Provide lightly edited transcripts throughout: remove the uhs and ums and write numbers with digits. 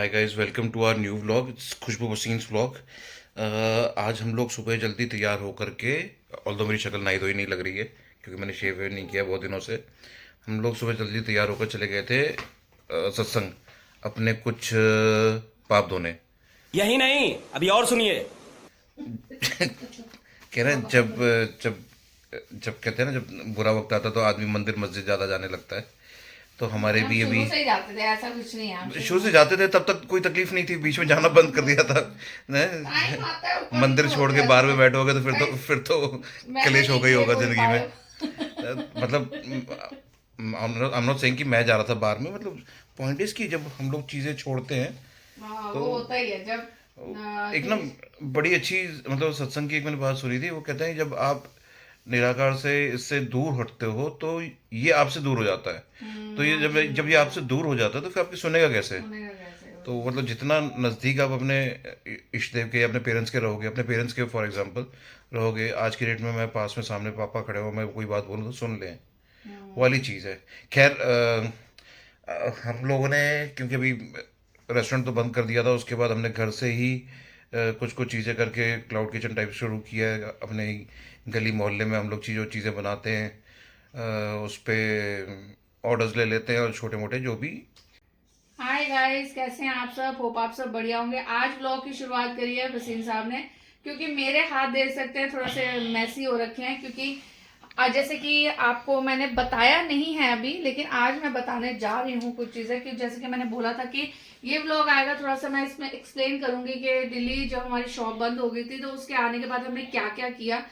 Hi guys, welcome to our new vlog, Khushboo Waseem's vlog. आज हम लोग सुबह जल्दी तैयार होकर के, ऑल्दो मेरी शक्ल नई धोई नहीं लग रही है क्योंकि मैंने शेव वेव नहीं किया बहुत दिनों से। हम लोग सुबह जल्दी तैयार होकर चले गए थे सत्संग, अपने कुछ पाप धोने। यही नहीं, अभी और सुनिए। कह रहे हैं जब जब जब कहते हैं ना, जब बुरा वक्त आता है तो आदमी मंदिर मस्जिद ज़्यादा जाने लगता है। तो हमारे हम भी अभी शुरू से ही जाते थे, ऐसा कुछ नहीं है। हम शुरू से जाते थे, तब तक कोई तकलीफ नहीं थी, बीच में जाना बंद कर दिया था टाइम आता है, ऊपर मंदिर नीचे छोड़ होते के बाहर में रहते बैठोगे तो हैं। फिर तो मैंने कलेश हो नहीं गई किए होगा कोई जिंदगी में। पाप। मतलब आई एम नॉट सेइंग कि मैं जा रहा था बाहर में, मतलब पॉइंट इज कि जब हम लोग चीजें छोड़ते हैं हाँ, तो वो होता ही है जब एक ना बड़ी अच्छी, मतलब सत्संग की एक मैंने बात सुनी थी। वो कहते हैं जब आप निराकार से इससे दूर हटते हो तो ये आपसे दूर हो जाता है। तो ये जब जब ये आपसे दूर हो जाता है तो फिर आपकी सुनेगा कैसे? होने का कैसे हो। तो मतलब जितना नज़दीक आप अपने इष्ट देव के या अपने पेरेंट्स के रहोगे, अपने पेरेंट्स के फॉर एग्जांपल रहोगे, आज की डेट में मैं पास में सामने पापा खड़े हो, मैं कोई बात बोलूँ तो सुन लें, वो वाली चीज़ है। खैर हम लोगों ने, क्योंकि अभी रेस्टोरेंट तो बंद कर दिया था, उसके बाद हमने घर से ही कुछ कुछ चीज़ें करके क्लाउड किचन टाइप शुरू किया है। अपने ही गली मोहल्ले में हम लोग चीज़ें बनाते हैं, उस पे ऑर्डर्स ले लेते हैं, और छोटे मोटे जो भी। हाय गाइस, कैसे हैं आप सब? होप आप सब बढ़िया होंगे। आज ब्लॉग की शुरुआत करी है वसीम साहब ने, क्योंकि मेरे हाथ देख सकते हैं थोड़ा से मैसी हो रखे हैं, क्योंकि जैसे कि आपको मैंने बताया नहीं है अभी, लेकिन आज मैं बताने जा रही हूँ कुछ चीजें। कि जैसे कि मैंने बोला था कि ये व्लॉग आएगा, थोड़ा सा मैं इसमें एक्सप्लेन करूंगी कि दिल्ली जब हमारी शॉप बंद हो गई थी तो उसके आने के बाद हमने क्या क्या किया।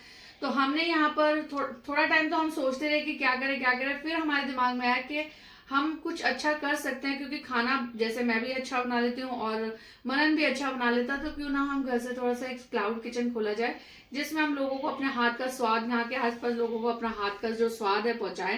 तो हमने यहाँ पर थोड़ा टाइम तो हम सोचते रहे कि क्या करें, फिर हमारे दिमाग में आया कि हम कुछ अच्छा कर सकते हैं, क्योंकि खाना जैसे मैं भी अच्छा बना लेती हूँ और मनन भी अच्छा बना लेता, तो क्यों ना हम घर से थोड़ा सा एक क्लाउड किचन खोला जाए, जिसमें हम लोगों को अपने हाथ का स्वाद, यहाँ के आसपास लोगों को अपना हाथ का जो स्वाद है पहुंचाएं।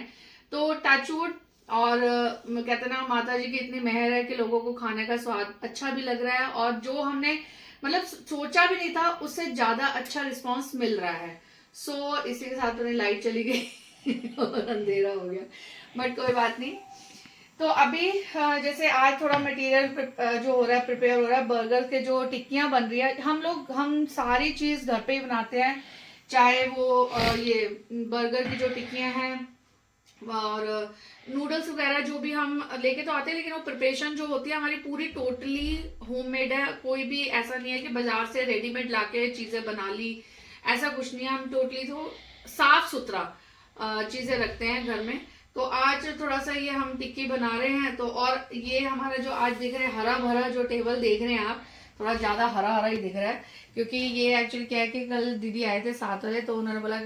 तो टचवुड, और कहते ना, माता जी की इतनी मेहर है कि लोगों को खाने का स्वाद अच्छा भी लग रहा है, और जो हमने मतलब सोचा भी नहीं था उससे ज्यादा अच्छा रिस्पॉन्स मिल रहा है। इसी के साथ मेरी लाइट चली गई और अंधेरा हो गया, बट कोई बात नहीं। तो अभी जैसे आज थोड़ा मटेरियल जो हो रहा है, प्रिपेयर हो रहा है। बर्गर के जो टिक्कियां बन रही है, हम सारी चीज घर पे ही बनाते हैं, चाहे वो ये बर्गर की जो टिक्कियां हैं और नूडल्स वगैरह जो भी हम लेके तो आते हैं, लेकिन वो प्रिपरेशन जो होती है हमारी पूरी टोटली होममेड है। कोई भी ऐसा नहीं है कि बाजार से रेडीमेड लाके चीजें बना ली, ऐसा कुछ नहीं है। हम टोटली तो साफ सुथरा चीजें रखते हैं घर में। तो आज थोड़ा सा ये हम टिक्की बना रहे हैं। तो और ये हमारा जो आज देख रहे हैं हरा भरा जो टेबल देख रहे हैं आप, थोड़ा ज्यादा हरा हरा ही दिख रहा है, क्योंकि ये एक्चुअली क्या है कि कल दीदी आए थे 7 बजे, तो उन्होंने बोला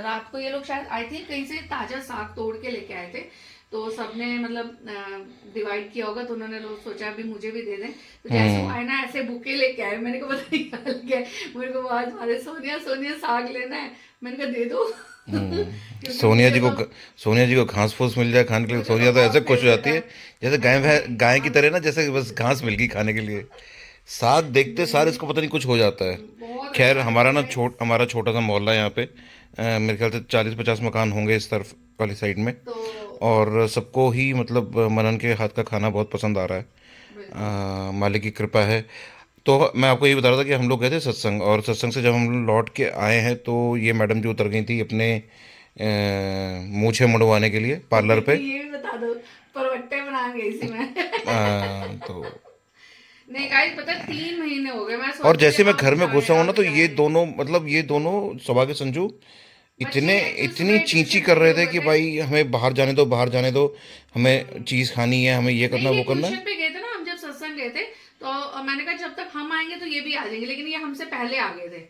रात को ये लोग शायद आई थिंक कहीं से ताजा साग तोड़ के लेके आए थे, तो सबने मतलब डिवाइड किया होगा, तो उन्होंने लोग सोचा अभी मुझे भी दे दें। तो जैसे वो आए ना, ऐसे बुके लेके आए। मैंने कहा पता नहीं क्या लेके आए, मेरे को आज हमारे सोनिया सोनिया साग लेना है, मैंने कहा दे दो क्योंकि सोनिया मुझे जी को तो सोनिया जी को घास फूस मिल जाए खाने के लिए, मुझे तो सोनिया तो ऐसे बहुत खुश हो फेवरेट जाती है। है जैसे गाय की तरह ना, जैसे बस घास मिल गई खाने के लिए। साग देखते सार इसको पता नहीं कुछ हो जाता है। बहुत खैर अच्छा हमारा लगता ना है। हमारा छोटा सा मोहल्ला है यहाँ पे, मेरे ख्याल से 40-50 मकान होंगे इस तरफ वाली साइड में। तो और सबको ही मतलब मनन के हाथ का खाना बहुत पसंद आ रहा है। बिल्कुल। मालिक की कृपा है। तो मैं आपको ये बता रहा था कि हम लोग गए थे सत्संग, और सत्संग से जब हम लौट के आए हैं तो ये मैडम जो उतर गई थी अपने मूछें मुड़वाने के लिए पार्लर पे। ये भी बता दो, परवट्टे बना गई थी मैं तो नहीं गाइस, पता है 3 महीने हो गए मैं और सोच रही थी जैसे मैं अब घर में जाए घुसा हूं ना, अब तो ये जाए। दोनों, मतलब ये दोनों सौभाग्य संजू बच्चे इतने एक्चुअली इतनी सुबह चींची ट्यूशन कर पे रहे गए थे हुए कि थे। भाई हमें बाहर जाने दो, बाहर जाने दो, हमें चीज़ खानी है, हमें ये नहीं, करना ये वो करना है। ट्यूशन पे गए थे ना हम, जब सत्संग गए थे, तो मैंने कहा जब तक हम आएंगे तो ये भी आ जाएंगे, लेकिन ये हमसे पहले आ गए थे।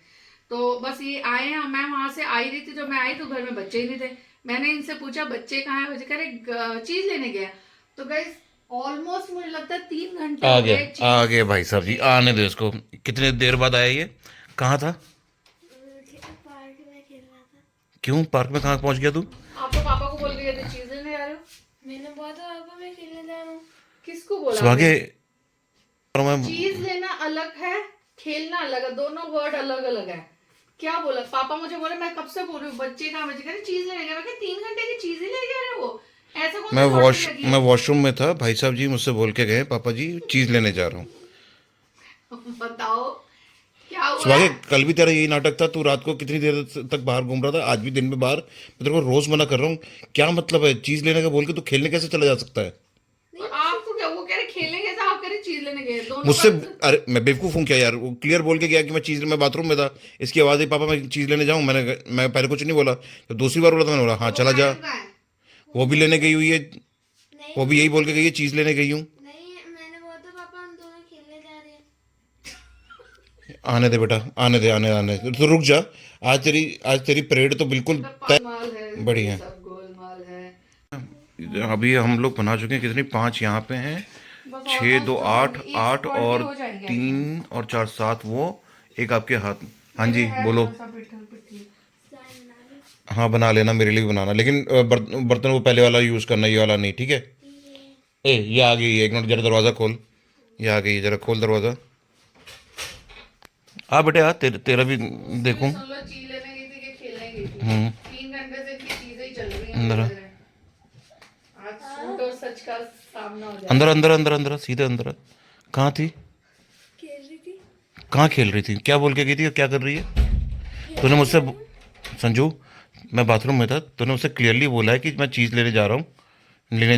तो बस ये आए हैं, मैं वहां से आई रही थी, जब मैं आई तो घर में बच्चे ही नहीं थे। मैंने इनसे पूछा बच्चे कहाँ है, बच्चे कह रहे चीज लेने गया। तो गाइस ऑलमोस्ट मुझे लगता है 3 घंटे आ हो गया, गए आ चीज गए भाई साहब जी, लिए आने हुए। दो इसको। कितने देर बाद आया ये? कहाँ था? पार्क में खेलना था। क्यों पार्क में कहाँ पहुंच गया तू? आप तो पापा को बोल के गए थे चीज लेने आ रहे हो। मैंने बोला था पापा मैं खेलने जा रहा हूँ। किसको बोला आपने? सौभाग्य, और मैं चीज लेना अलग है, खेलना अलग है, दोनों वर्ड अलग अलग है। क्या बोला पापा? मुझे बोले, मैं कब से बोल रही हूँ बच्चे कहाँ, बच्चे कह रहे चीज लेने गए। मैं कहा 3 घंटे की चीज ही ले जा रहे हो, ऐसा कौन सी लॉटरी लगी मैं है? वॉशरूम में था, भाई साहब जी मुझसे बोल के गए पापा जी चीज़ लेने जा रहा हूँ। बताओ क्या हुआ सुबह कल भी तेरा यही नाटक था, तू रात को कितनी देर तक बाहर घूम रहा था, आज भी दिन में बाहर। मैं तेरे को रोज मना कर रहा हूँ, क्या मतलब है चीज लेने का बोल के तू खेलने कैसे चला जा सकता है? और आपको क्या, वो कह रहे खेलने गए थे, आप कह रहे चीज लेने गए, दोनों मुझसे का- अरे मैं बेवकूफ हूँ क्या यार? वो क्लियर बोल के गया कि मैं बाथरूम में था, इसकी आवाज आई पापा मैं चीज लेने जाऊँ। मैं पहले कुछ नहीं बोला, तो दूसरी बार बोला तो मैंने बोला हाँ चला जा। कहाँ है? वो भी लेने गई हुई है, नहीं वो भी यही बोल के गई है चीज लेने गई हूँ। नहीं, मैंने बोला था पापा हम दोनों खेलने जा रहे हैं। आने दे बेटा, आने दे। तो रुक जा, आज तेरी परेड तो बिल्कुल तय। गोलमाल है, बढ़िया। सब गोलमाल है। अभी हम लोग बना चुके हैं कितनी, 5 यहाँ पे हैं, 6 2 8 8 और 3 और 4 7, वो एक आपके हाथ। हाँ जी बोलो। हाँ बना लेना, मेरे लिए भी बनाना, लेकिन बर्तन वो पहले वाला यूज करना, ये वाला नहीं, ठीक है? ये आ गई है, एक मिनट जरा दरवाजा खोल। ये आ गई है, जरा खोल दरवाजा। आ बेटे आ, तेरा भी देखूं। सुन लो, चीज लेने गई थी कि खेलने गई थी? 3 घंटे से इतनी चीजें ही चल रही हैं। अंदर आ। आज झूठ और सच का सामना हो जाए। अंदर सीधे अंदर आ। कहाँ थी? खेल रही थी। कहाँ खेल रही थी? क्या बोल के गई थी और क्या कर रही है? तूने मुझसे संजू, मैं बाथरूम में था, तूने मुझसे क्लियरली बोला है कि मैं चीज़ लेने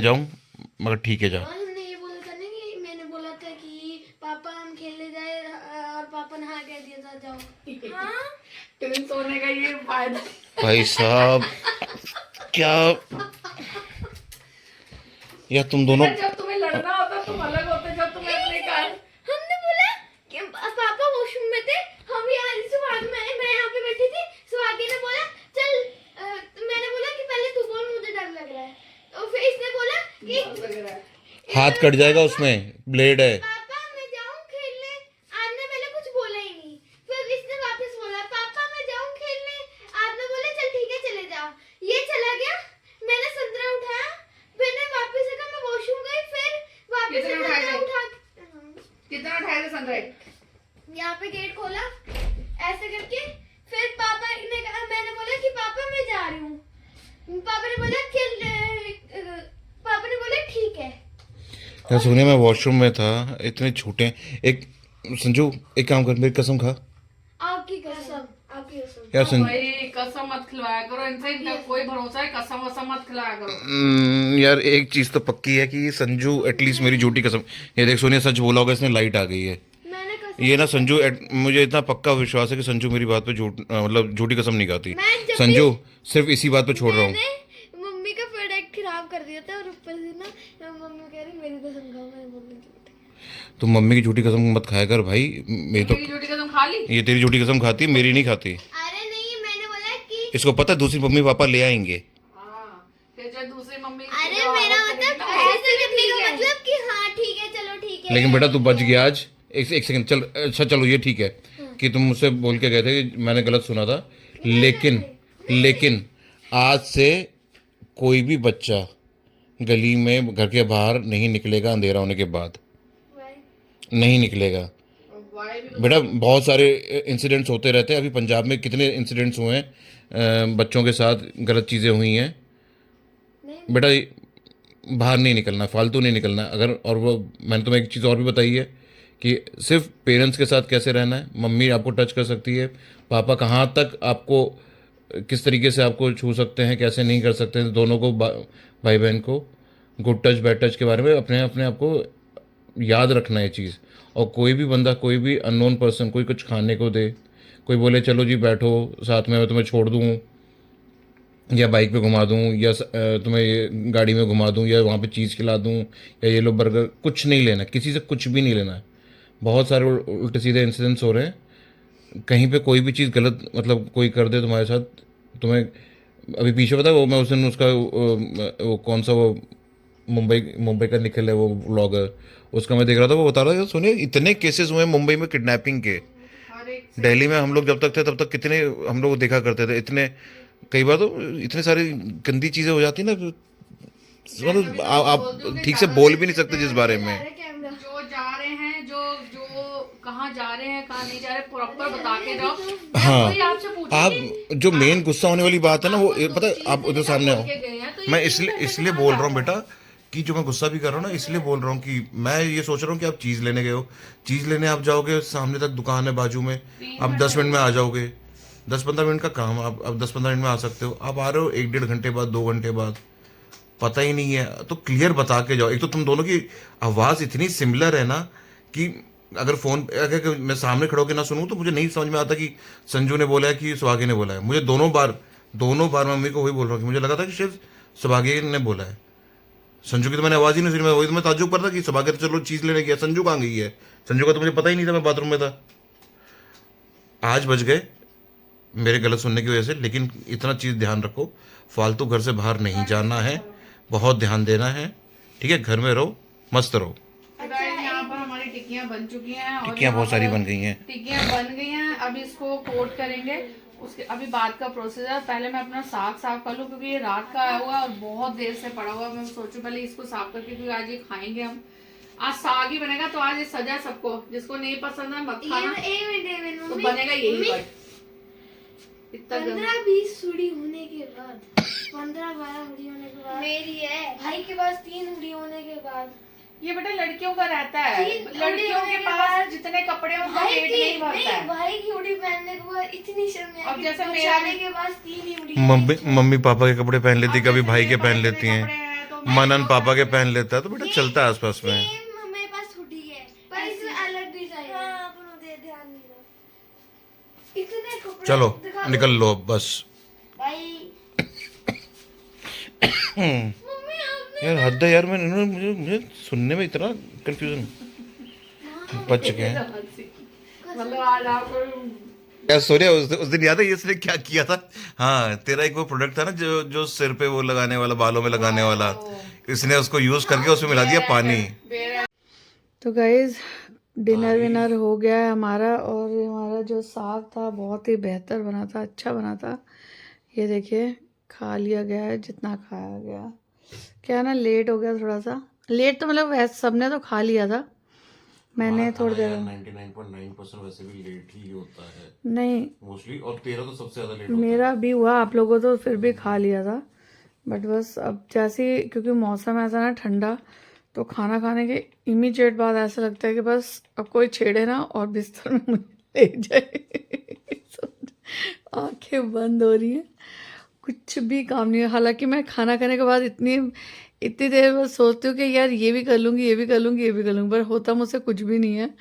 जाऊँ, मगर ठीक है जा। और हमने ये बोला था ना कि मैंने बोला था कि पापा हम खेलने जाए और पापा ने हाँ कह दिया था जाओ। हाँ ट्विन सोने का ये फायदा। भाई साहब क्या या तुम दोनों। जब तुम्हें लड़ना होता तुम अलग होते, जब तुम्हें अपने कार हमने बोला कि पापा वॉशरूम में थे, हम यहाँ सुहाग में, मैं यहाँ पे बैठी थी, सुहागी ने बोला चल मैंने बोला कि पहले तू बोल, मुझे डर लग रहा है। तो फिर इसने बोला कि लग रहा है। हाथ कट जाएगा, उसमें ब्लेड है। पापा मैं जाऊँ खेलने। आपने पहले कुछ बोला ही नहीं, फिर इसने वापस बोला पापा मैं जाऊँ खेलने। आपने बोला चल ठीक है चले जाओ। ये चला गया, मैंने संतरा उठाया, मैंने वापस से कहा मैं वॉशरूम गई, फिर वापस से कितने उठाए संतरा थे? उठा कितना उठाए थे सनराइज? यहाँ पे गेट खोला ऐसे करके, फिर पापा ने कहा, मैंने बोला कि पापा मैं जा रही हूँ। पापा ने बोला पापा ने बोला ठीक है। यार सुनिए, मैं वॉशरूम में था, इतने छूटे। एक संजू, एक काम कर, मेरी कसम खा आपकी कसम, आपकी कसम। यार संजू। भाई कसम मत खिलवाया करो इनसे, इनका कोई भरोसा है, कसम वसम मत खिलाया करो। यार एक चीज तो पक्की है कि संजू एटलीस्ट मेरी झूठी कसम। ये देख सोनिया, सच बोला होगा इसने, लाइट आ गई है। मैंने कसम, ये ना संजू मुझे इतना पक्का विश्वास है कि संजू मेरी बात पे मतलब झूठी कसम नहीं खाती। मैं जब संजू सिर्फ इसी बात पे छोड़ रहा हूँ। मैंने मम्मी का प्रोडक्ट खराब कर दिया था और ऊपर से ना मम्मी कह रही मेरी कसम खाओ, मैंने बोली झूठ। तो मम्मी की झूठी कसम मत खाया कर भाई। मेरी तो मेरी झूठी कसम खा ली। ये तेरी झूठी कसम खाती है, मेरी नहीं खाती। अरे नहीं, मैंने बोला कि इसको पता है दूसरी मम्मी पापा ले आएंगे। हाँ, फिर जब दूसरी मम्मी अरे मेरा मतलब ऐसे करने का मतलब कि हाँ ठीक है चलो ठीक है। लेकिन बेटा तू बच गया आज। एक सेकंड चल, अच्छा चलो ये ठीक है कि तुम मुझसे बोल के गए थे कि मैंने गलत सुना था, लेकिन आज से कोई भी बच्चा गली में घर के बाहर नहीं निकलेगा अंधेरा होने के बाद, नहीं निकलेगा। वाई भी बेटा बहुत सारे इंसिडेंट्स होते रहते हैं, अभी पंजाब में कितने इंसिडेंट्स हुए हैं, बच्चों के साथ गलत चीज़ें हुई हैं। बेटा बाहर नहीं निकलना, फालतू नहीं निकलना। अगर और वो मैंने तुम्हें एक चीज़ और भी बताई है कि सिर्फ पेरेंट्स के साथ कैसे रहना है। मम्मी आपको टच कर सकती है, पापा कहाँ तक आपको, किस तरीके से आपको छू सकते हैं, कैसे नहीं कर सकते हैं। दोनों को भाई बहन को गुड टच बैड टच के बारे में अपने आप को याद रखना है चीज़। और कोई भी बंदा, कोई भी अननोन पर्सन कोई कुछ खाने को दे, कोई बोले चलो जी बैठो साथ में, मैं तुम्हें छोड़ दूँ या बाइक पे घुमा दूँ या तुम्हें ये गाड़ी में घुमा दूँ या वहाँ पे चीज़ खिला दूँ या ये लो बर्गर, कुछ नहीं लेना, किसी से कुछ भी नहीं लेना है। बहुत सारे उल्टे सीधे इंसिडेंट्स हो रहे हैं। कहीं पे कोई भी चीज़ गलत मतलब कोई कर दे तुम्हारे साथ, तुम्हें अभी पीछे पता है वो, मैं उस दिन उसका वो कौन सा वो मुंबई का निखिल है वो व्लॉगर, उसका मैं देख रहा था, वो बता रहा था सुनिए इतने केसेस हुए हैं मुंबई में किडनैपिंग के। हर एक दिल्ली में हम लोग जब तक थे तब तक कितने हम लोग देखा करते थे, इतने कई बार तो इतने सारी गंदी चीज़ें हो जाती ना, मतलब आप ठीक से बोल भी नहीं सकते जिस बारे में। जो जा रहे हैं, जो कहाँ जा रहे हैं कहाँ नहीं जा रहे, प्रॉपर बता के जाओ। हाँ, कोई आपसे पूछे आप जो मेन गुस्सा होने वाली बात है ना वो पता है, आप उधर सामने बोल के हो। गए हैं, तो ये मैं चीज़ इसलिए बोल रहा हूँ बेटा कि जो मैं गुस्सा भी कर रहा हूँ ना, इसलिए बोल रहा हूँ कि मैं ये सोच रहा हूँ कि आप चीज़ लेने गए हो, चीज़ लेने आप जाओगे, सामने तक दुकान है बाजू में, आप 10 मिनट में आ जाओगे, 10-15 मिनट का काम, आप 10-15 मिनट में आ सकते हो, आप आ रहे हो 1-1.5 घंटे बाद, 2 घंटे बाद, पता ही नहीं है। तो क्लियर बता के जाओ। एक तो तुम दोनों की आवाज़ इतनी सिमिलर है ना कि अगर मैं सामने खड़े होकर ना सुनूं तो मुझे नहीं समझ में आता कि संजू ने बोला है कि सुभागी ने बोला है। मुझे दोनों बार मम्मी को वही बोल रहा हूँ कि मुझे लगा था कि शायद सुभागी ने बोला है, संजू की तो मैंने आवाज़ ही नहीं सुनी। मैं वही तो मैं ताज्जुब पर था कि सुभागी तो चलो चीज़ लेने गया, संजू कहाँ गई है, संजू का तो मुझे पता ही नहीं था, मैं बाथरूम में था। आज बज गए मेरे गलत सुनने की वजह से, लेकिन इतना चीज़ ध्यान रखो, फालतू घर से बाहर नहीं जाना है, बहुत ध्यान देना है, ठीक है? घर में रहो, मस्त रहो। गाइस यहाँ पर हमारी टिक्कियाँ बन चुकी हैं और टिक्कियाँ बहुत सारी बन गई हैं। टिक्कियाँ बन गई हैं। अभी इसको कोट करेंगे, उसके अभी बाद का प्रोसेस है। पहले मैं अपना साग साफ कर लूँ क्योंकि ये रात का आया हुआ है और बहुत देर से पड़ा हुआ है। मैं सोचूं पहले इसको साफ करके, क्योंकि आज ये खाएंगे हम, आज साग ही बनेगा। तो आज ये सजा सबको, जिसको नहीं पसंद है मत खाना, तो बनेगा यही बट इतना 15-20 हुडी होने के बाद, 15-12 हुडी होने के बाद मेरी है, भाई के पास 3 हुडी होने के बाद, ये बेटा लड़कियों का रहता है, ठीक, लड़कियों के पास जितने कपड़े हैं उनका पेट नहीं भरता है। भाई की हुडी पहनने के बाद इतनी शर्म है। अब जैसे मेरा के पास 3 ही हुडी, मम्मी पापा के कपड़े पहन लेती, कभी भाई के पहन लेती कपड़े हैं, तो मनन पापा के पहन लेता है, तो बेटा चलता है आसपास में। मेरे पास हुडी है पर इसमें अलग डिजाइन है। हां अपन दे ध्यान नहीं दो, इतने कपड़े चलो निकल लो अब बस। भाई यार हद है यार, मुझे सुनने में इतना कंफ्यूजन बच चुके हैं। मतलब आज आपको यार सोनिया, उस दिन याद है इसने क्या किया था? हाँ, तेरा एक वो प्रोडक्ट था ना जो सिर पे वो लगाने वाला, बालों में लगाने वाला, इसने उसको यूज करके उसमें मिला दिया पानी। तो गाइज डिनर विनर हो गया है हमारा, और हमारा जो साग था बहुत ही बेहतर बना था, अच्छा बना था। ये देखिए खा लिया गया है जितना खाया गया। क्या ना लेट हो गया थोड़ा सा, लेट तो मतलब वैसे सबने तो खा लिया था, मैंने थोड़ी देर 99.9% वैसे भी लेट ही होता है नहीं, मोस्टली, और तेरा तो सबसे ज्यादा लेट मेरा भी हुआ, आप लोगों तो फिर भी खा लिया था। बट बस अब जैसे क्योंकि मौसम ऐसा ना ठंडा, तो खाना खाने के इमीडिएट बाद ऐसा लगता है कि बस अब कोई छेड़े ना और बिस्तर में मुझे ले जाए। आंखें बंद हो रही हैं, कुछ भी काम नहीं है। हालांकि मैं खाना खाने के बाद इतनी देर बस सोचती हूँ कि यार ये भी कर लूँगी, ये भी कर लूँगी, ये भी कर लूँगी, पर होता मुझसे कुछ भी नहीं है।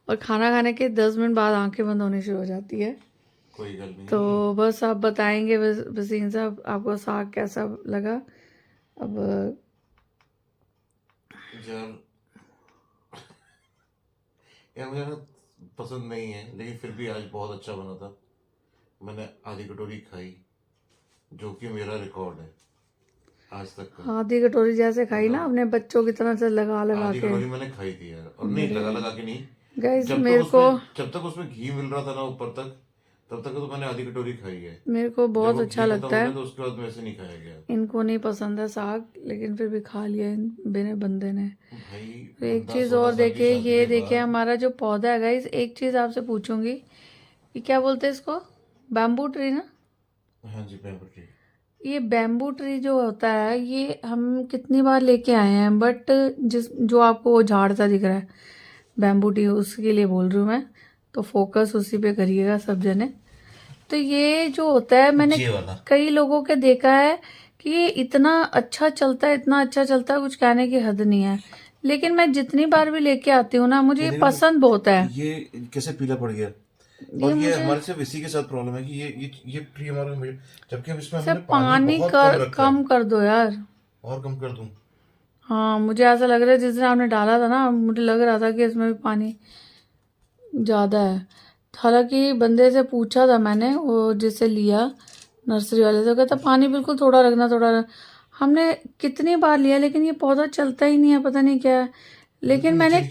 और खाना खाने के 10 मिनट बाद आंखें बंद होनी शुरू हो जाती है। कोई गल नहीं। तो बस आप बताएंगे वसीम साहब आपको साग कैसा लगा? अब यार मुझे ना पसंद नहीं है, लेकिन फिर भी आज बहुत अच्छा बना था। मैंने आधी कटोरी खाई, जो कि मेरा रिकॉर्ड है आज तक का। आधी कटोरी जैसे खाई ना अपने बच्चों की तरह से लगा आधी के। कटोरी मैंने खाई थी यार, और नहीं लगा के नहीं। गाइस मेरे को जब तक उसमें घी मिल रहा था ना ऊपर तक, तब तक तो मैंने आधी कटोरी खाई है। मेरे को बहुत जब वो अच्छा घी लगता खत्म हो है। गया तो उसके बाद मेरे से नहीं खाया गया। इनको नहीं पसंद है साग, लेकिन फिर भी खा लिया इन बिने बंदे ने। भाई एक चीज और देखिए, ये देखिए हमारा जो पौधा है गाइस, एक चीज आपसे पूछूंगी, ये क्या बोलते हैं इसको? बैम्बू ट्री ना? हाँ जी, बैम्बू ट्री। ये बैम्बू ट्री जो होता है, ये हम कितनी बार लेके आए हैं, बट जो आपको वो झाड़ सा दिख रहा है बैम्बू ट्री, उसके लिए बोल रही हूँ मैं, तो फोकस उसी पे करिएगा सब जने। तो ये जो होता है, मैंने कई लोगों के देखा है कि ये इतना अच्छा चलता है, इतना अच्छा चलता है, कुछ कहने की हद नहीं है। लेकिन मैं जितनी बार भी लेके आती हूँ ना, मुझे ये पसंद बहुत है। ये कैसे पीला पड़ गया? और ये हमारे सिर्फ इसी के साथ प्रॉब्लम है कि ये ट्री हमारा, जबकि हम इसमें हमने पानी बहुत कम कर दो यार। और कम कर दूं? हाँ, मुझे ऐसा लग रहा है जिस दिन आपने डाला था ना, मुझे लग रहा था कि इसमें भी पानी ज़्यादा है। हालांकि बंदे से पूछा था मैंने, वो जिससे लिया नर्सरी वाले से, कहता पानी बिल्कुल थोड़ा रखना, थोड़ा रखना। हमने कितनी बार लिया लेकिन ये पौधा चलता ही नहीं है, पता नहीं क्या है। लेकिन मैंने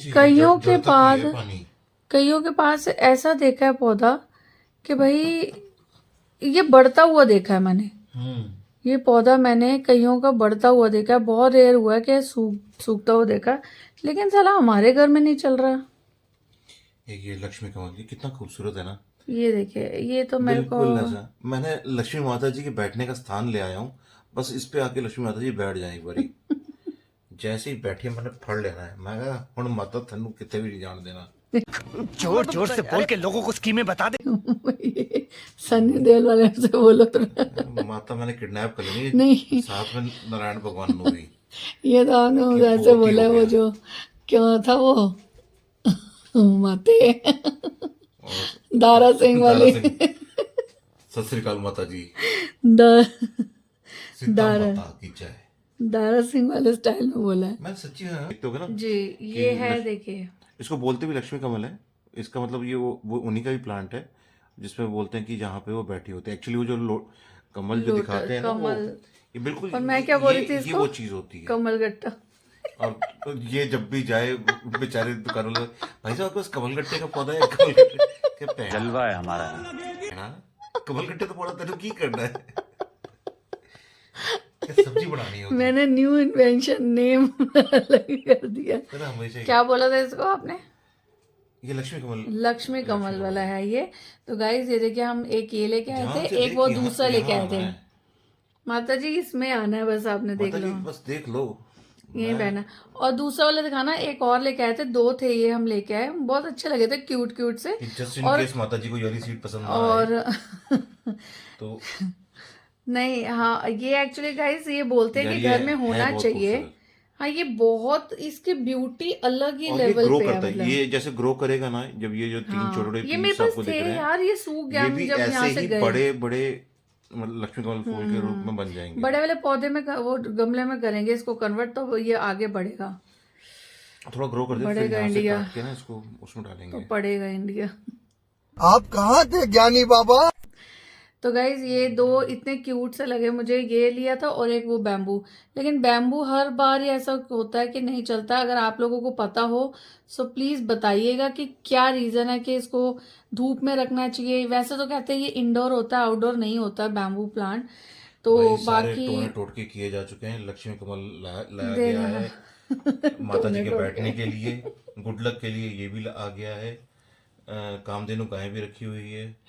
कईयों के पास ऐसा देखा है पौधा कि भाई ये बढ़ता हुआ देखा है मैंने। ये पौधा मैंने कईयों का बढ़ता हुआ देखा है, बहुत रेयर हुआ है कि सूखता हुआ देखा, लेकिन साला हमारे घर में नहीं चल रहा। ये लक्ष्मी कमल, ये कितना खूबसूरत है ना। ये देखिए, ये तो मेरे को, मैंने लक्ष्मी माता जी के बैठने का स्थान ले आया हूँ, बस इस पे आके लक्ष्मी माता जी बैठ जाए एक बारी। जैसे ही बैठी मैंने फड़ लेना है। मैं कहा हुण माता तेनू किते भी नहीं जान देना। जोर जोर से बोल के लोगों को स्कीमें बता दे। ये सनी देओल वाले से बोलो तो माता मैंने किडनैप कर लेनी नहीं। साथ में नारायण भगवान नु भी। ये तो आपने कि वैसे बहुत ही बोला हो वो गया। जो क्यों था वो माते और दारा सिंह वाली दारा सिंह, सत श्री अकाल माता जी, दा, सीता दारा माता की जय। दारा सिंह वाले स्टाइल में बोला है मैं सच्ची है देखते होगे ना, जी। ये कि है देखिए, इसको बोलते भी लक्ष्मी कमल है। इसका मतलब ये वो उन्हीं का ही प्लांट है जिसमें बोलते हैं कि जहाँ पे वो बैठी होती है। एक्चुअली वो जो कमल जो लोटस, दिखाते हैं ना, वो कमल। ये बिल्कुल और मैं क्या बोल रही थी ये इसको? वो चीज होती है। कमल गट्टा। और तो ये जब भी जाए बेचारे दुकानों में, भाई साहब आपके पास कमल गट्टे का पौधा है? कमल गट्टे के पेड़ जलवा है हमारा। कमल गट्टे तो पौधा तेरे की करना है? क्या सब्जी बनानी होती है? मैंने न्यू इन्वेंशन नेम अलग कर दिया। तेरा हमेशा ही- क्या बोला था इसको आपने? ये लक्ष्मी कमल। लक्ष्मी कमल वाला है ये। तो गाइज ये देखिए, हम एक ये लेके आए ध्यान थे, से एक देख, वो यहाँ- दूसरा लेके यहाँ आए थे। आना है। माता जी इसमें आना है, बस आपने देख माता लो, जी बस देख लो। यही पहना। और दूसरा वाला दिखाना, एक और लेके आए थे, 2 थे ये हम लेके आए, बहुत अच्छे लगे थे, क्यूट क्यूट से। जस्ट इन और- केस माता जी को ये वाली सीट पसंद ना आए और तो नहीं, हाँ ये एक्चुअली गाइज ये बोलते हैं यार कि ये घर में है होना बहुत चाहिए। खूबसूरत। हाँ ये बहुत, इसकी ब्यूटी अलग ही और ये लेवल ग्रो पे है करता है, मतलब। ये जैसे ग्रो करेगा ना, जब ये जो तीन हाँ, छोटे ये पीस मेरे पास आपको दिख थे रहे हैं, यार, ये सूख गया ये हम भी जब यहाँ ऐसे से ही गए। बड़े बड़े मतलब लक्ष्मी कमल फूल के रूप में बन जाएंगे। बड़े वाले पौधे में वो गमले में करेंगे इसको कन्वर्ट, तो ये आगे बढ़ेगा, थोड़ा ग्रो कर दे, फिर बढ़ेगा यहाँ से इंडिया। काट के ना इसको उसमें तो डालेंगे। पड़ेगा इंडिया। आप कहाँ थे ज्ञानी बाबा? तो गाइज ये 2 इतने क्यूट से लगे मुझे, ये लिया था और एक वो बैम्बू। लेकिन बैम्बू हर बार ही ऐसा होता है कि नहीं चलता। अगर आप लोगों को पता हो सो प्लीज बताइएगा कि क्या रीजन है कि इसको धूप में रखना चाहिए। वैसे तो कहते हैं ये इंडोर होता है, आउटडोर नहीं होता बैम्बू प्लांट। तो भाई सारे बाकी टोने टोटके किए जा चुके हैं, लक्ष्मी कमल लाया देना गया है माता जी टोने के टोटके। बैठने के लिए, गुड लक के लिए ये भी आ गया है। कामधेनु गाय भी रखी हुई है।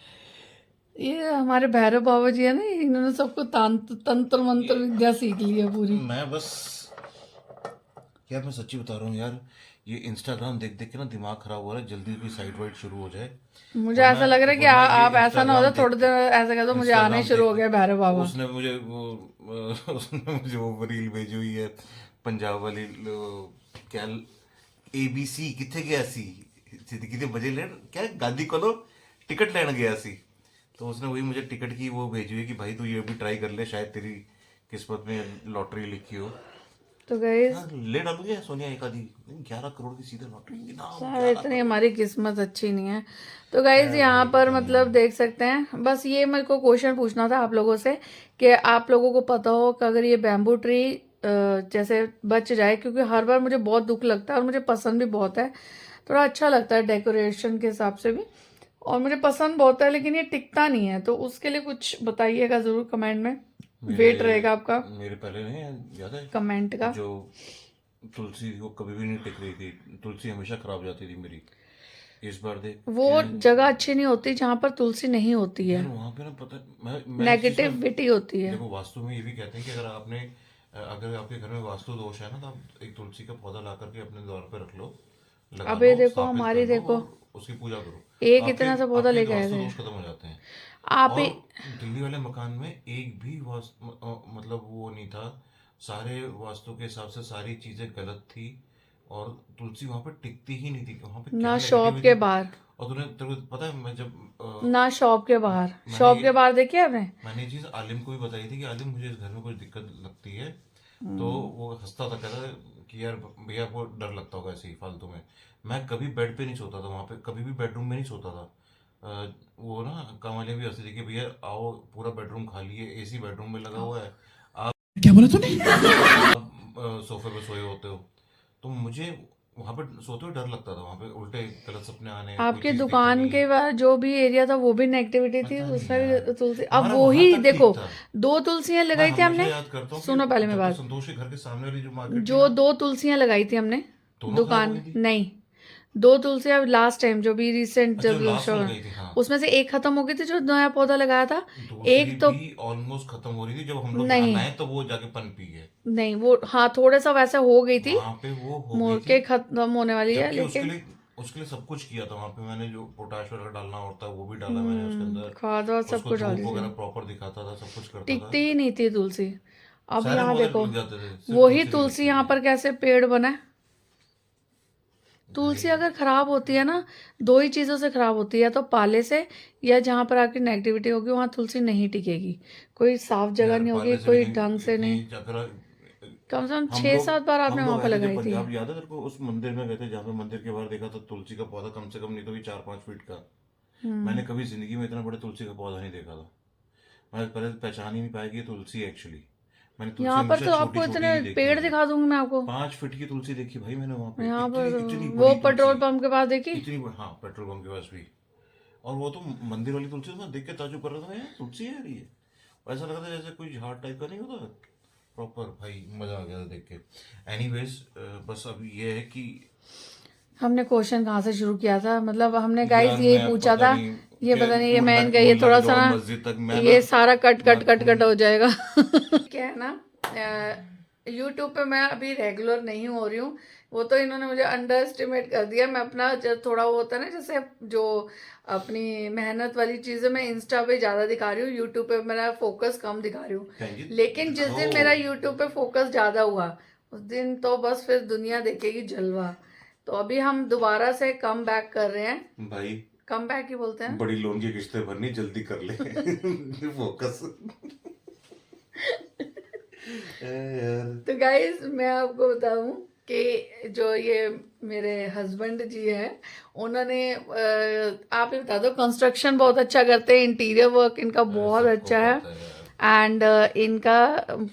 ये हमारे भैरव बाबा जी है ना, इन्होंने सबको तंत्र मंत्र विद्या सीख ली है पूरी। मैं बस यार मैं सच्ची बता रहा हूँ यार, ये इंस्टाग्राम देख देख के ना दिमाग खराब हो रहा है। जल्दी कोई साइड वाइड शुरू हो जाए। मुझे ऐसा लग रहा है कि आप ऐसा ना हो जाए, थोड़ी देर ऐसा कह दो मुझे आने Instagram शुरू हो देख- गया भैरव बाबा। उसने मुझे वो रील भेजी हुई है पंजाब वाली क्या ABC किथे गया सी किते बजे लेन क्या गांधी को टिकट लेने गया सी। तो उसने वही मुझे टिकट की वो भेजी हुई है कि भाई तू ये भी ट्राई कर ले, शायद तेरी किस्मत में लॉटरी लिखी हो। तो गाइस हाँ, ले डालूंगे सोनिया एक आधी 11 करोड़ की सीधे लॉटरी इनाम। शायद इतनी हमारी किस्मत अच्छी नहीं है। तो गाइज यहाँ पर मतलब देख सकते हैं, बस ये मेरे को क्वेश्चन पूछना था आप लोगों से कि आप लोगों को पता हो कि अगर ये बैम्बू ट्री जैसे बच जाए, क्योंकि हर बार मुझे बहुत दुख लगता है और मुझे पसंद भी बहुत है, थोड़ा अच्छा लगता है डेकोरेशन के हिसाब से भी, और मुझे पसंद बहुत है, लेकिन ये टिकता नहीं है। तो उसके लिए कुछ बताइएगा जरूर कमेंट में, वेट रहेगा आपका मेरे पहले नहीं याद है कमेंट का। जो तुलसी को कभी भी नहीं टिक रही थी, तुलसी हमेशा खराब जाती थी मेरी। इस बार देख वो जगह अच्छी नहीं होती जहाँ पर तुलसी नहीं होती है, वहां पे ना पता मैं इस चीज़ का- नेगेटिविटी होती है। देखो वास्तु में ये भी कहते हैं कि अगर आपके घर में वास्तु दोष है ना, तो आप एक तुलसी का पौधा ला करके अपने द्वार पे रख लो, लगा अब ये लो, देखो, स्थापित हमारी कर लो देखो, और उसकी पूजा करो। एक आपके- इतना सा पौधा आपके लेके आए वास्तु थे। दोष खत्म हो जाते हैं। आप और ही दिल्ली वाले मकान में एक भी मतलब वो नहीं था, सारे वास्तु के हिसाब से सारी चीजें गलत थी और तुलसी वहां पे टिकती ही नहीं थी। वहां पे ना क्या शॉप negativity के थी। बाहर, और तेरे को पता है मैं जब ना शॉप के बाहर, शॉप के बाहर देखिए आपने। मैंने ये चीज आलिम को भी बताई थी कि आलिम मुझे इस घर में कुछ दिक्कत लगती है, तो वो हंसता था, कहता कि यार भैया वो डर लगता होगा ऐसे ही फालतू में। मैं कभी बेड पे नहीं सोता था वहां पे, कभी भी बेडरूम में नहीं सोता था। वो ना कामालिया भी हंसी थी कि भैया आओ पूरा बेडरूम खाली है, AC बेडरूम में लगा हुआ है, आप क्या बोला तूने? सोफे पे सोए होते हो। तो मुझे वहां पे सोते हुए डर लगता था, वहां पे उल्टे गलत सपने आने, कोई आपकी चीज़ दुकान दिखनी। के बाद जो भी एरिया था वो भी नेगेटिविटी थी, पता नहीं उसमें यार। भी तुलसी। अब हमारा वो वहाँ ही तक देखो, ठीक था। 2 तुलसियां लगाई मैं थी हमेशा हमने, याद करता हूँ कि सुनो पहले मेरी जब बात, संतोष के घर के सामने वाली जो मार्केट जो 2 तुलसियां लगाई थी हमने दोनों दुकान, खराब हो गई थी? नहीं 2 तुलसी अब लास्ट टाइम जो भी रिसेंट अच्छा जब लास्ट शो में लगाई थी, हाँ। उसमें से एक खत्म हो गई थी जो नया पौधा लगाया था। दूसरी एक तो भी ऑलमोस्ट खत्म हो रही थी, जब हम लोग यहाँ नहीं लाए तो वो जाके पनपी गए। नहीं वो हाँ थोड़ा सा वैसा हो गई थी, वहां पे वो हो मोड़ गई थी, के खत्म होने वाली है जबकि लेकिन उसके लिए सब कुछ किया था वहां पे। मैंने जो पोटाश वगैरह डालना होता है वो भी डाला मैंने उसके अंदर, खाद वाद सब उसको कुछ धूप डाली थी, वगैरह प्रॉपर दिखाता था, सब कुछ करता था। टिकती ही नहीं थी तुलसी। अब सारे यहाँ पौधे देखो लग जाते थे, सिर्फ वही तुलसी नहीं तुलसी लगती यहाँ थी। पर कैसे पेड़ बना है। तुलसी भाई अगर खराब होती है ना, 2 ही चीजों से खराब होती है, या तो पाले से या जहां पर आपकी नेगेटिविटी होगी वहां तुलसी नहीं टिकेगी। कोई साफ जगह यार नहीं होगी, पाले से कोई लेकिन ढंग से इतनी नहीं। चक्र। कम से कम हम छह लोग सात बार आपने हम वहां लोग पर आए थे जब लगाई थी। पंजाब, याद है तेरे को? उस मंदिर में गए थे जहाँ पे मंदिर के बाहर देखा तो तुलसी का पौधा कम से कम नहीं तो भी 4-5 फीट का। मैंने कभी जिंदगी में इतना बड़े तुलसी का पौधा नहीं देखा था। मैं पहले पहचान ही नहीं पाया कि ये तुलसी है एक्चुअली। मैंने तुलसी यहाँ पर हमेशा तो छोटी आपको छोटी इतने ही देखी पेड़ है। दिखा दूंगी मैं आपको। 5 फीट की तुलसी देखी भाई मैंने वहां पे, यहाँ पर इतनी इतनी वो बड़ी पेट्रोल तुलसी। पंप के पास देखी। हाँ, पेट्रोल पंप के पास भी। और वो तो मंदिर वाली तुलसी, तो मैं देख के ताजुब कर रहा था, यार तुलसी है यार ये। ऐसा लगा था जैसे कोई झाड़ टाइप का नहीं होता प्रॉपर। भाई मजा आ गया था देख के। एनीवेज, बस अब ये है कि हमने क्वेश्चन कहाँ से शुरू किया था, मतलब हमने गाइस यार यही मैं पूछा पता था। नहीं ये कि पता नहीं ये मैं मुहल्ला इनका ये मुहल्ला थोड़ा के सा जाओ ना मस्जिद तक, मैं ये ना सारा कट कट मैं कट कट खून हो जाएगा। क्या है ना, यूट्यूब पे मैं अभी रेगुलर नहीं हो रही हूँ। वो तो इन्होंने मुझे अंडर एस्टिमेट कर दिया। मैं अपना जब थोड़ा वो होता है ना, जैसे जो अपनी मेहनत वाली चीजें मैं इंस्टा पे ज्यादा दिखा रही हूँ, यूट्यूब पे मेरा फोकस कम दिखा रही हूँ। कहेंगे लेकिन जिस दिन मेरा यूट्यूब पे फोकस ज्यादा हुआ उस दिन तो बस फिर दुनिया देखेगी जलवा। तो अभी हम दोबारा से कम बैक कर रहे हैं। भाई कम बैक ही बोलते हैं। बड़ी लोन की किस्तें भरनी, जल्दी कर ले। फोकस। यार तो गाइस मैं आपको बताऊं कि जो ये मेरे हस्बैंड जी हैं, उन्होंने आप ही बता दो, कंस्ट्रक्शन बहुत अच्छा करते हैं, इंटीरियर वर्क इनका बहुत सबको अच्छा है पता है यार। एंड इनका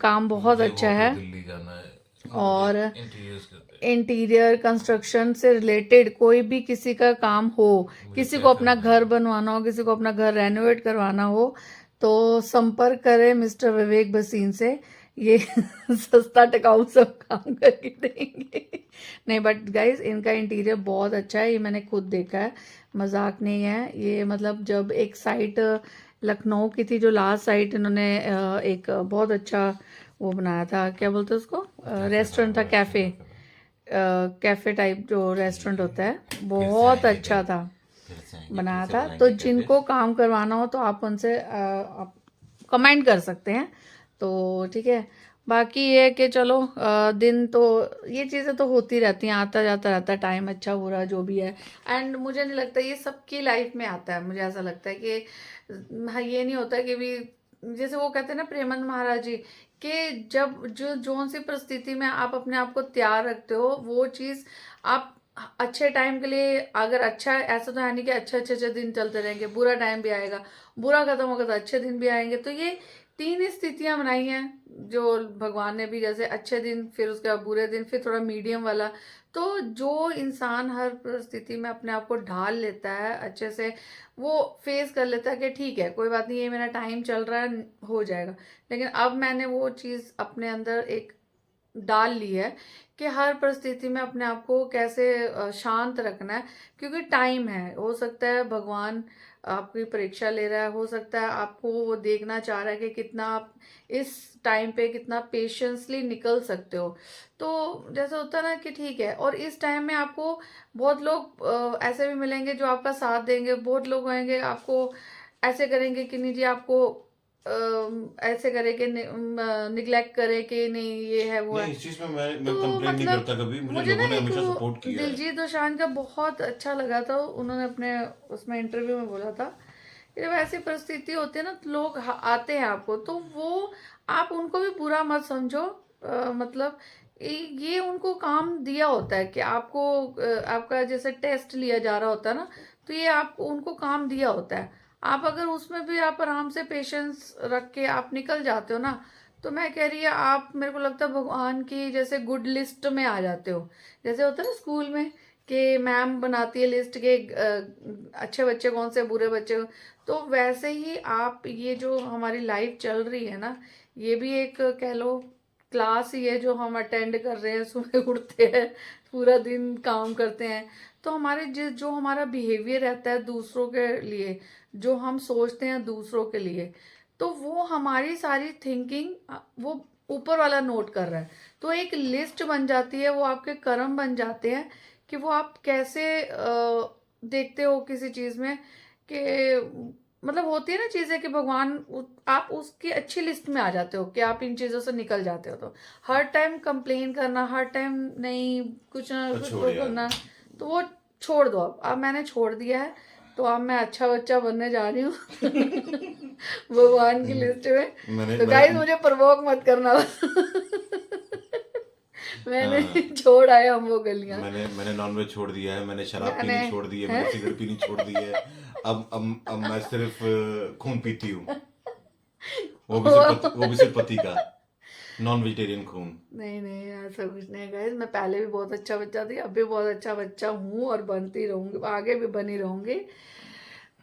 काम बहुत मुझे अच्छा वो है। दिल्ली जाना है और इंटीरियर्स करते हैं। इंटीरियर कंस्ट्रक्शन से रिलेटेड कोई भी किसी का काम हो, मुझे किसी क्या को अपना करना है? घर बनवाना हो, किसी को अपना घर रेनोवेट करवाना हो, तो संपर्क करें मिस्टर विवेक भसीन से। ये सस्ता टिकाऊ सब काम करके देंगे। नहीं बट गाइस इनका इंटीरियर बहुत अच्छा है, ये मैंने खुद देखा है, मजाक नहीं है ये। मतलब जब एक साइट लखनऊ की थी, जो लास्ट साइट इन्होंने एक बहुत अच्छा वो बनाया था, क्या बोलते हैं उसको, रेस्टोरेंट था, कैफे कैफे टाइप जो रेस्टोरेंट होता है, बहुत अच्छा था फिर से आएंगे, बनाया फिर से था। बनाएंगे तो कैफे। जिनको काम करवाना हो तो आप उनसे आप कमेंट कर सकते हैं। तो ठीक है, बाकी ये है कि चलो दिन तो ये चीज़ें तो होती रहती हैं, आता जाता रहता है टाइम, अच्छा बुरा जो भी है। एंड मुझे नहीं लगता ये सबकी लाइफ में आता है। मुझे ऐसा लगता है कि हाँ, ये नहीं होता कि भी जैसे वो कहते हैं ना प्रेमानंद महाराज जी, कि जब जो जोन सी परिस्थिति में आप अपने आप को तैयार रखते हो, वो चीज़ आप अच्छे टाइम के लिए, अगर अच्छा ऐसा तो है नहीं कि अच्छे अच्छे अच्छे दिन चलते रहेंगे, बुरा टाइम भी आएगा, बुरा खत्म होगा तो अच्छे दिन भी आएंगे। तो ये 3 स्थितियां बनाई हैं जो भगवान ने भी, जैसे अच्छे दिन, फिर उसके बाद बुरे दिन, फिर थोड़ा मीडियम वाला। तो जो इंसान हर परिस्थिति में अपने आप को ढाल लेता है अच्छे से, वो फेस कर लेता है कि ठीक है कोई बात नहीं, ये मेरा टाइम चल रहा है, हो जाएगा। लेकिन अब मैंने वो चीज़ अपने अंदर एक डाल ली है कि हर परिस्थिति में अपने आप को कैसे शांत रखना है, क्योंकि टाइम है। हो सकता है भगवान आपकी परीक्षा ले रहा है, हो सकता है आपको वो देखना चाह रहा है कि कितना आप इस टाइम पे कितना पेशेंसली निकल सकते हो। तो जैसे होता है ना कि ठीक है, और इस टाइम में आपको बहुत लोग ऐसे भी मिलेंगे जो आपका साथ देंगे, बहुत लोग होंगे आपको ऐसे करेंगे कि नहीं जी, आपको ऐसे करे कि निग्लेक्ट करे कि नहीं ये है वो है। नहीं, इस चीज में मैं तो कंप्लेन नहीं मतलब करता कभी, मुझे मुझे ना लोगों ने एक हमेशा वो सपोर्ट किया है। दिलजीत दोसांझ का बहुत अच्छा लगा था, उन्होंने अपने उसमें इंटरव्यू में बोला था कि जब ऐसी परिस्थिति होती है ना, तो लोग आते हैं आपको, तो वो आप उनको भी बुरा मत समझो। मतलब ये उनको काम दिया होता है कि आपको आपका जैसे टेस्ट लिया जा रहा होता है ना, तो ये आपको उनको काम दिया होता है। आप अगर उसमें भी आप आराम से पेशेंस रख के आप निकल जाते हो ना, तो मैं कह रही है आप, मेरे को लगता है भगवान की जैसे गुड लिस्ट में आ जाते हो। जैसे होता है ना स्कूल में कि मैम बनाती है लिस्ट के अच्छे बच्चे कौन से, बुरे बच्चे, तो वैसे ही आप ये जो हमारी लाइफ चल रही है ना, ये भी एक कह लो क्लास ही है जो हम अटेंड कर रहे हैं। सुबह उठते हैं, पूरा दिन काम करते हैं, तो हमारे जो हमारा बिहेवियर रहता है दूसरों के लिए, जो हम सोचते हैं दूसरों के लिए, तो वो हमारी सारी थिंकिंग वो ऊपर वाला नोट कर रहा है। तो एक लिस्ट बन जाती है, वो आपके कर्म बन जाते हैं कि वो आप कैसे देखते हो किसी चीज़ में, कि मतलब होती है ना चीज़ें कि भगवान आप उसकी अच्छी लिस्ट में आ जाते हो कि आप इन चीज़ों से निकल जाते हो। तो हर टाइम कंप्लेन करना, हर टाइम नहीं कुछ ना कुछ वो करना, तो वो छोड़ दो। अब मैंने छोड़ दिया है, तो अब मैं अच्छा बच्चा बनने जा रही हूँ भगवान की लिस्ट में। तो गाइस मुझे प्रवोक मत करना मैंने छोड़ आए हम वो गलियां। मैंने नॉनवेज छोड़ दिया है, मैंने शराब मैंने- पीनी छोड़ दी है, मैंने सिगरेट पीनी छोड़ दी है। अब मैं सिर्फ खून पीती हूँ, वो भी सिर्फ पति का, नॉन वेजिटेरियन खून। नहीं ऐसा कुछ नहीं गाइस, मैं पहले भी बहुत अच्छा बच्चा थी, अब भी बहुत अच्छा बच्चा हूँ और बनती रहूंगी, आगे भी बनी रहूंगी।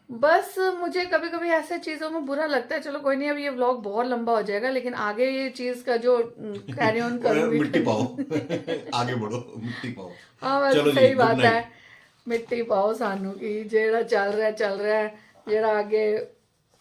बस मुझे कभी कभी ऐसे चीज़ों में बुरा लगता है। चलो कोई नहीं, अब ये व्लॉग बहुत लंबा हो जाएगा, लेकिन आगे ये चीज़ का जो कैरी ऑन करूंगी मिट्टी पाओ आगे बढ़ो, मिट्टी पाओ। हाँ वैसे चलो जी, सही good बात night। है, मिट्टी पाओ सानू की, जेड़ा चल रहा है, जेड़ा आगे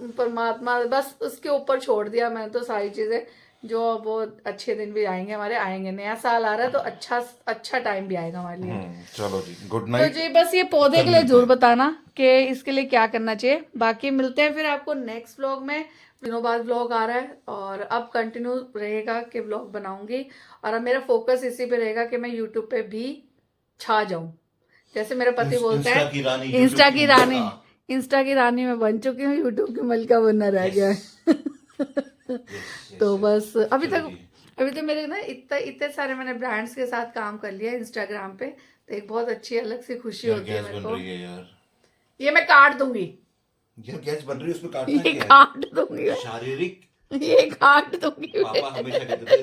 परमात्मा बस उसके ऊपर छोड़ दिया मैं तो सारी चीज़ें। जो बहुत अच्छे दिन भी आएंगे हमारे, आएंगे, नया साल आ रहा है तो अच्छा टाइम भी आएगा हमारे लिए। चलो जी, गुड तो नाइट। जी बस ये पौधे के लिए जरूर बताना कि इसके लिए क्या करना चाहिए। बाकी मिलते हैं फिर आपको नेक्स्ट व्लॉग में। दिनों बाद व्लॉग आ रहा है और अब कंटिन्यू रहेगा कि व्लॉग बनाऊंगी, और अब मेरा फोकस इसी पे रहेगा कि मैं यूट्यूब पे भी छा जाऊं। जैसे मेरे पति बोलते हैं इंस्टा की रानी मैं बन चुकी हूँ, यूट्यूब की मलका बनना रह गया है तो बस अभी तो मेरे ना इतने सारे मैंने ब्रांड्स के साथ काम कर लिया इंस्टाग्राम पे, तो एक बहुत अच्छी अलग सी खुशी होती है मेरे को। यार ये मैं काट दूंगी, गैस बन रही है, उसमें काटना ये क्या है? काट दूंगी, शारीरिक। ये काट दूंगी। पापा हमेशा कहते थे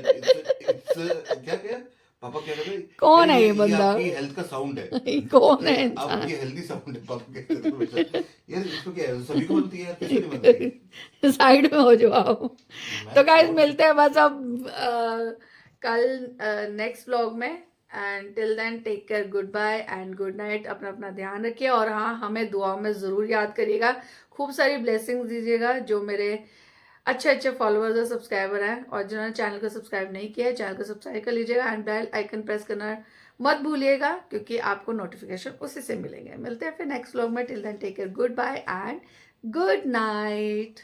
क्या पापा क्या कहते थे? कौन है यार ये बंदा? आपकी हेल्थ का साउंड है। ये कौन है अब इंसान? ये हेल्दी साउंड है, पापा कहते थे हमेशा। यार इसमें क्या है, सभी को बनती है यार, किसको नहीं बनती? साइड में हो जाओ आप। तो गाइस मिलते हैं बस अब कल नेक्स्ट व्लॉग में। And till then take care, goodbye and good night. अपना ध्यान रखिए, और हाँ हमें दुआ में ज़रूर याद करिएगा, खूब सारी ब्लेसिंग्स दीजिएगा। जो मेरे अच्छे फॉलोअर्स और सब्सक्राइबर हैं, और जिन्होंने चैनल को सब्सक्राइब नहीं किया है, चैनल को सब्सक्राइब कर लीजिएगा एंड बेल आइकन प्रेस करना मत भूलिएगा, क्योंकि आपको नोटिफिकेशन उसी से मिलेंगे। मिलते हैं फिर नेक्स्ट व्लॉग में। Till then take care, goodbye and good night.